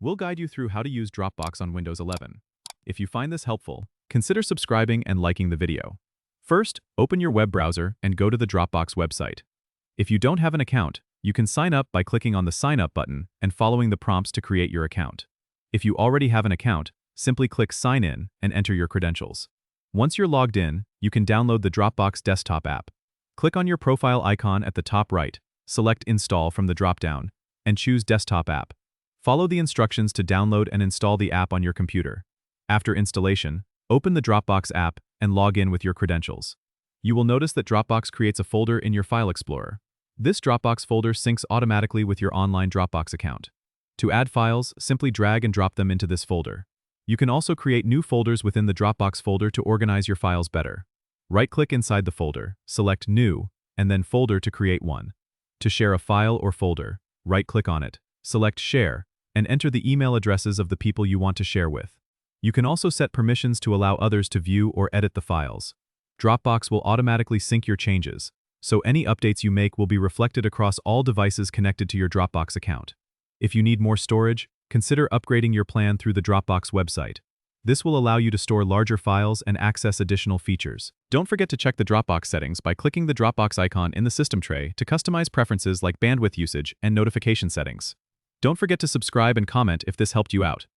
We'll guide you through how to use Dropbox on Windows 11. If you find this helpful, consider subscribing and liking the video. First, open your web browser and go to the Dropbox website. If you don't have an account, you can sign up by clicking on the Sign Up button and following the prompts to create your account. If you already have an account, simply click Sign In and enter your credentials. Once you're logged in, you can download the Dropbox desktop app. Click on your profile icon at the top right, select Install from the dropdown, and choose Desktop App. Follow the instructions to download and install the app on your computer. After installation, open the Dropbox app and log in with your credentials. You will notice that Dropbox creates a folder in your File Explorer. This Dropbox folder syncs automatically with your online Dropbox account. To add files, simply drag and drop them into this folder. You can also create new folders within the Dropbox folder to organize your files better. Right-click inside the folder, select New, and then Folder to create one. To share a file or folder, right-click on it, select Share, and enter the email addresses of the people you want to share with. You can also set permissions to allow others to view or edit the files. Dropbox will automatically sync your changes, so any updates you make will be reflected across all devices connected to your Dropbox account. If you need more storage, consider upgrading your plan through the Dropbox website. This will allow you to store larger files and access additional features. Don't forget to check the Dropbox settings by clicking the Dropbox icon in the system tray to customize preferences like bandwidth usage and notification settings. Don't forget to subscribe and comment if this helped you out.